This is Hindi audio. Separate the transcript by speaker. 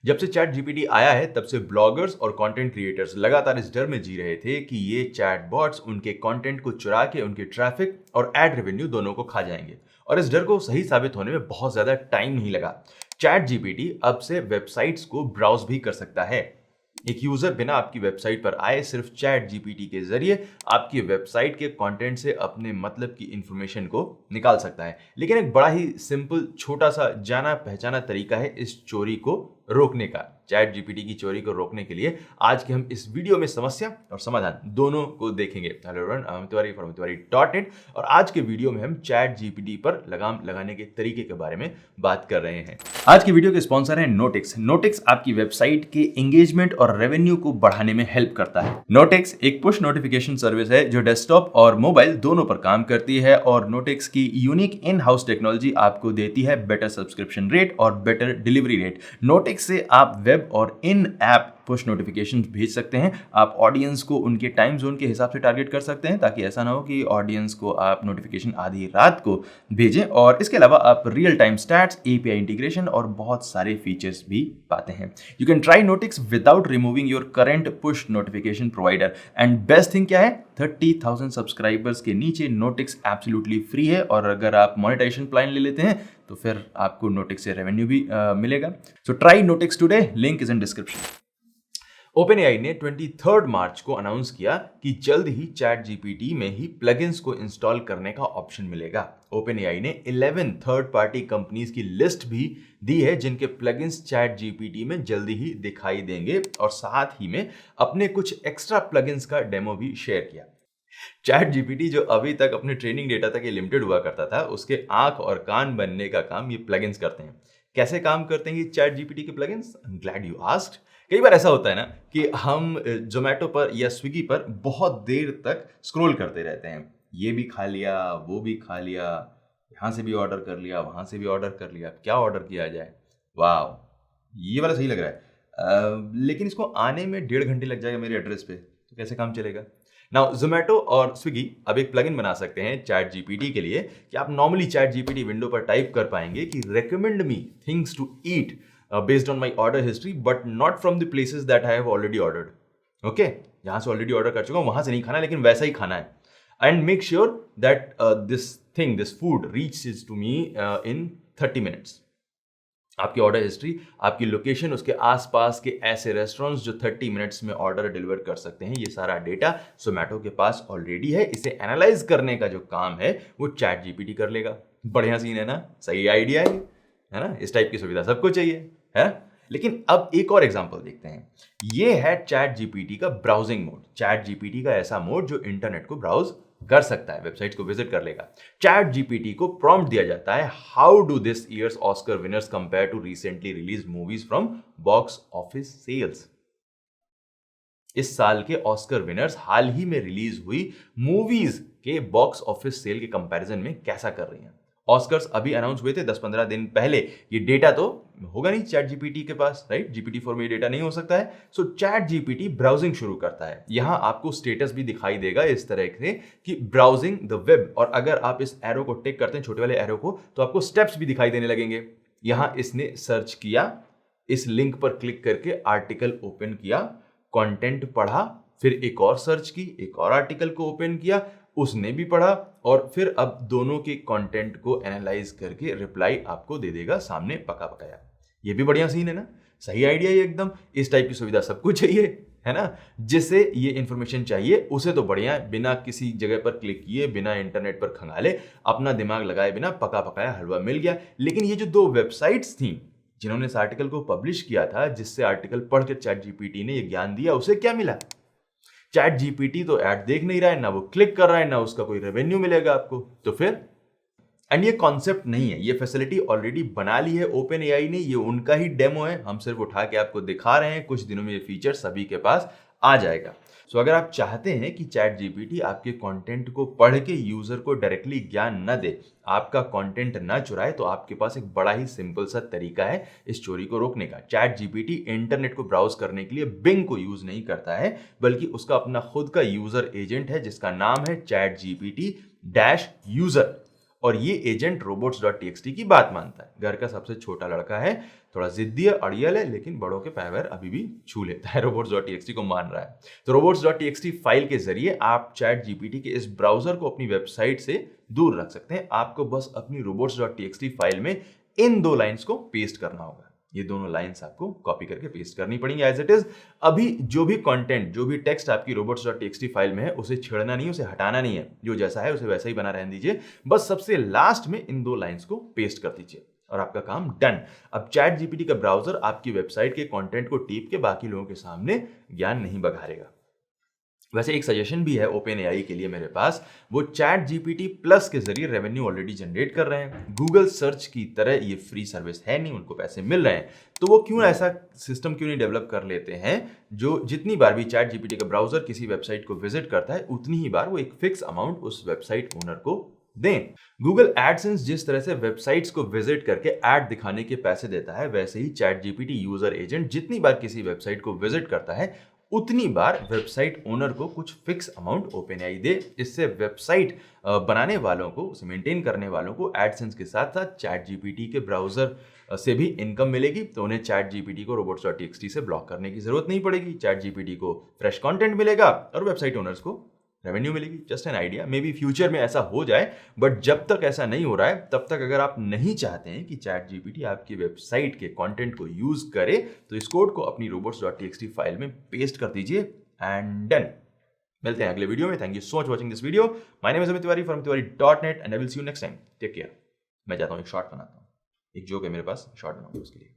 Speaker 1: जब से चैट जीपीटी आया है तब से ब्लॉगर्स और कंटेंट क्रिएटर्स लगातार इस डर में जी रहे थे कि ये चैटबॉट्स उनके कंटेंट को चुरा के उनके ट्रैफिक और एड रेवेन्यू दोनों को खा जाएंगे। और इस डर को सही साबित होने में बहुत ज्यादा टाइम नहीं लगा। चैट जीपीटी अब से वेबसाइट्स को ब्राउज भी कर सकता है। एक यूजर बिना आपकी वेबसाइट पर आए सिर्फ चैट जीपीटी के जरिए आपकी वेबसाइट के कंटेंट से अपने मतलब की इंफॉर्मेशन को निकाल सकता है। लेकिन एक बड़ा ही सिंपल छोटा सा जाना पहचाना तरीका है इस चोरी को रोकने का। चैट जीपीटी की चोरी को रोकने के लिए आज के हम इस वीडियो में समस्या और समाधान दोनों को देखेंगे। Hello everyone, I am Tiwari from tiwari.in और आज के वीडियो में हम चैट जीपीटी पर लगाम लगाने के तरीके के बारे में बात कर रहे हैं। आज की वीडियो के स्पॉन्सर है नोटिक्स। नोटिक्स आपकी वेबसाइट के एंगेजमेंट और रेवेन्यू को बढ़ाने में हेल्प करता है। नोटिक्स एक पुश नोटिफिकेशन सर्विस है जो डेस्कटॉप और मोबाइल दोनों पर काम करती है और नोटिक्स की यूनिक इन हाउस टेक्नोलॉजी आपको देती है बेटर सब्सक्रिप्शन रेट और बेटर डिलीवरी रेट। नोटिक्स से आप वेब और इन ऐप पुश नोटिफिकेशंस भेज सकते हैं। आप ऑडियंस को उनके टाइम जोन के हिसाब से टारगेट कर सकते हैं ताकि ऐसा ना हो कि ऑडियंस को आप नोटिफिकेशन आधी रात को भेजें। और इसके अलावा आप real time stats, API integration और बहुत सारे फीचर्स भी पाते हैं। You can try Notix without removing your current push notification provider. And best thing क्या है, 30,000 सब्सक्राइबर्स के नीचे नोटिक्स एब्सोल्युटली फ्री है और अगर आप मोनेटाइजेशन प्लान ले लेते हैं तो फिर आपको नोटिक्स से रेवेन्यू भी मिलेगा। So try Notix today, link is in description. OpenAI ने 23 मार्च को अनाउंस किया कि जल्द ही चैट जीपीटी में ही प्लगइन्स को इंस्टॉल करने का ऑप्शन मिलेगा। ओपनएआई ने 11 थर्ड पार्टी कंपनीज की लिस्ट भी दी है जिनके प्लगइन्स चैट जीपीटी में जल्दी ही दिखाई देंगे और साथ ही में अपने कुछ एक्स्ट्रा प्लगइन्स का डेमो भी शेयर किया। चैट जीपीटी जो अभी तक अपने ट्रेनिंग डेटा तक लिमिटेड हुआ करता था, उसके आंख और कान बनने का काम ये प्लगइन्स करते हैं। कैसे काम करते हैं ये चैट जीपीटी के plugins? I am glad you asked. कई बार ऐसा होता है ना कि हम जोमेटो पर या स्विगी पर बहुत देर तक स्क्रॉल करते रहते हैं। ये भी खा लिया, वो भी खा लिया, यहाँ से भी ऑर्डर कर लिया, वहां से भी ऑर्डर कर लिया, क्या ऑर्डर किया जाए? वाह, ये वाला सही लग रहा है। लेकिन इसको आने में 1.5 घंटे लग जाएगा मेरे एड्रेस पे, तो कैसे काम चलेगा? नाउ जोमेटो और स्विगी अब एक प्लगइन बना सकते हैं चैट जीपीटी के लिए कि आप नॉर्मली चैट जीपीटी विंडो पर टाइप कर पाएंगे कि recommend me things to eat based on my order history but not from the places that I have already ordered. Okay, जहां से ऑलरेडी ऑर्डर कर चुका हूं वहां से नहीं खाना, लेकिन वैसा ही खाना है। And make sure that this food reaches to me in 30 minutes. आपकी ऑर्डर हिस्ट्री, आपकी लोकेशन, उसके आसपास के ऐसे रेस्टोरेंट्स जो 30 मिनट्स में ऑर्डर डिलीवर कर सकते हैं, ये सारा डेटा जोमेटो के पास ऑलरेडी है। इसे एनालाइज करने का जो काम है वो चैट जीपीटी कर लेगा। बढ़िया सीन है ना? सही आइडिया है ना? इस टाइप की सुविधा सबको चाहिए है। लेकिन अब एक और एग्जांपल देखते हैं। ये है चैट जीपीटी का ब्राउजिंग मोड। चैट जीपीटी का ऐसा मोड जो इंटरनेट को ब्राउज कर सकता है, वेबसाइट को विजिट कर लेगा। चैट जीपीटी को प्रॉम्प्ट दिया जाता है, how do this years Oscar winners compare to recently release movies from box office sales. इस साल के ऑस्कर विनर्स हाल ही में रिलीज हुई मूवीज के बॉक्स ऑफिस सेल के कंपैरिजन में कैसा कर रही हैं। ऑस्कर्स अभी अनाउंस हुए थे 10-15 दिन पहले। ये डेटा तो होगा नहीं चैट जीपीटी के पास, राइट? GPT-4 में ये डेटा नहीं हो सकता है। सो चैट जीपीटी ब्राउजिंग शुरू करता है। यहां आपको स्टेटस भी दिखाई देगा इस तरह से कि ब्राउजिंग द वेब, और अगर आप इस एरो को टिक करते हैं, छोटे वाले एरो को, तो आपको स्टेप्स भी दिखाई देने लगेंगे। यहां इसने सर्च किया, इस लिंक पर क्लिक करके आर्टिकल ओपन किया, कंटेंट पढ़ा, फिर एक और सर्च की, एक और आर्टिकल को ओपन किया, उसने भी पढ़ा, और फिर अब दोनों के कंटेंट को एनालाइज करके रिप्लाई आपको दे देगा सामने पका पकाया। ये भी बढ़िया सीन है ना? सही आइडिया है एकदम। इस टाइप की सुविधा सबको चाहिए, है ना? जिसे ये इंफॉर्मेशन चाहिए उसे तो बढ़िया है, बिना किसी जगह पर क्लिक किए, बिना इंटरनेट पर खंगाले, अपना दिमाग लगाए बिना पका पकाया हलवा मिल गया। लेकिन ये जो 2 वेबसाइट्स थी जिन्होंने इस आर्टिकल को पब्लिश किया था, जिससे आर्टिकल पढ़कर चैट जीपीटी ने ये ज्ञान दिया, उसे क्या मिला? चैट जीपीटी तो ऐड देख नहीं रहा है, ना वो क्लिक कर रहा है, ना उसका कोई रेवेन्यू मिलेगा आपको। तो फिर एंड ये कॉन्सेप्ट नहीं है, ये फैसिलिटी ऑलरेडी बना ली है ओपनएआई ने। ये उनका ही डेमो है, हम सिर्फ उठा के आपको दिखा रहे हैं। कुछ दिनों में ये फीचर सभी के पास आ जाएगा। सो अगर आप चाहते हैं कि चैट जीपीटी आपके कंटेंट को पढ़ के यूजर को डायरेक्टली ज्ञान न दे, आपका कंटेंट न चुराए, तो आपके पास एक बड़ा ही सिंपल सा तरीका है इस चोरी को रोकने का। चैट जीपीटी इंटरनेट को ब्राउज करने के लिए बिंग को यूज नहीं करता है, बल्कि उसका अपना खुद का यूजर एजेंट है जिसका नाम है चैट जीपीटी डैश यूजर। और ये एजेंट robots.txt की बात मानता है। घर का सबसे छोटा लड़का है, थोड़ा जिद्दी है, अड़ियल है, लेकिन बड़ों के पैर अभी भी छू लेता है। robots.txt को मान रहा है। तो robots.txt फाइल के जरिए आप चैट जीपीटी के इस ब्राउजर को अपनी वेबसाइट से दूर रख सकते हैं। आपको बस अपनी robots.txt फाइल में इन 2 लाइंस को पेस्ट करना होगा। ये दोनों लाइंस आपको कॉपी करके पेस्ट करनी पड़ेंगी एज इट इज। अभी जो भी कंटेंट, जो भी टेक्स्ट आपकी robots.txt फाइल में है, उसे छेड़ना नहीं है, उसे हटाना नहीं है। जो जैसा है उसे वैसा ही बना रहने दीजिए। बस सबसे लास्ट में इन 2 लाइंस को पेस्ट कर दीजिए और आपका काम डन। अब चैट जीपीटी का ब्राउजर आपकी वेबसाइट के कंटेंट को टीप के बाकी लोगों के सामने ज्ञान नहीं बघारेगा। वैसे एक सजेशन भी है ओपन एआई के लिए मेरे पास। वो चैट जीपीटी प्लस के जरिए रेवेन्यू ऑलरेडी जनरेट कर रहे हैं। गूगल सर्च की तरह ये फ्री सर्विस है नहीं, उनको पैसे मिल रहे हैं। तो वो क्यों ऐसा सिस्टम क्यों नहीं डेवलप कर लेते हैं जो जितनी बार भी चैट जीपीटी का ब्राउजर किसी वेबसाइट को विजिट करता है, उतनी ही बार वो एक फिक्स अमाउंट उस वेबसाइट ओनर को दें। गूगल एडसेंस जिस तरह से वेबसाइट्स को विजिट करके ऐड दिखाने के पैसे देता है, वैसे ही चैट जीपीटी यूजर एजेंट जितनी बार किसी वेबसाइट को विजिट करता है, उतनी बार वेबसाइट ओनर को कुछ फिक्स अमाउंट ओपनएआई दे। इससे वेबसाइट बनाने वालों को, उसे मेंटेन करने वालों को एडसेंस के साथ साथ चैट जीपीटी के ब्राउजर से भी इनकम मिलेगी। तो उन्हें चैट जीपीटी को robots.txt से ब्लॉक करने की जरूरत नहीं पड़ेगी। चैट जीपीटी को फ्रेश कंटेंट मिलेगा और वेबसाइट ओनर्स को रेवेन्यू मिलेगी। Just an idea, may be future में ऐसा हो जाए, बट जब तक ऐसा नहीं हो रहा है तब तक अगर आप नहीं चाहते हैं कि चैट जीपीटी आपकी वेबसाइट के कंटेंट को यूज करे, तो इस कोड को अपनी robots.txt फाइल में पेस्ट कर दीजिए एंड डन। मिलते हैं अगले वीडियो में। Thank you so much watching this video. My name is Amit Tiwari from tiwari.net and I will see you next time. Take care. मैं चाहता हूँ एक शॉर्ट बनाता हूँ, एक जोक है मेरे पास, शॉर्ट बनाऊंगा उसके लिए।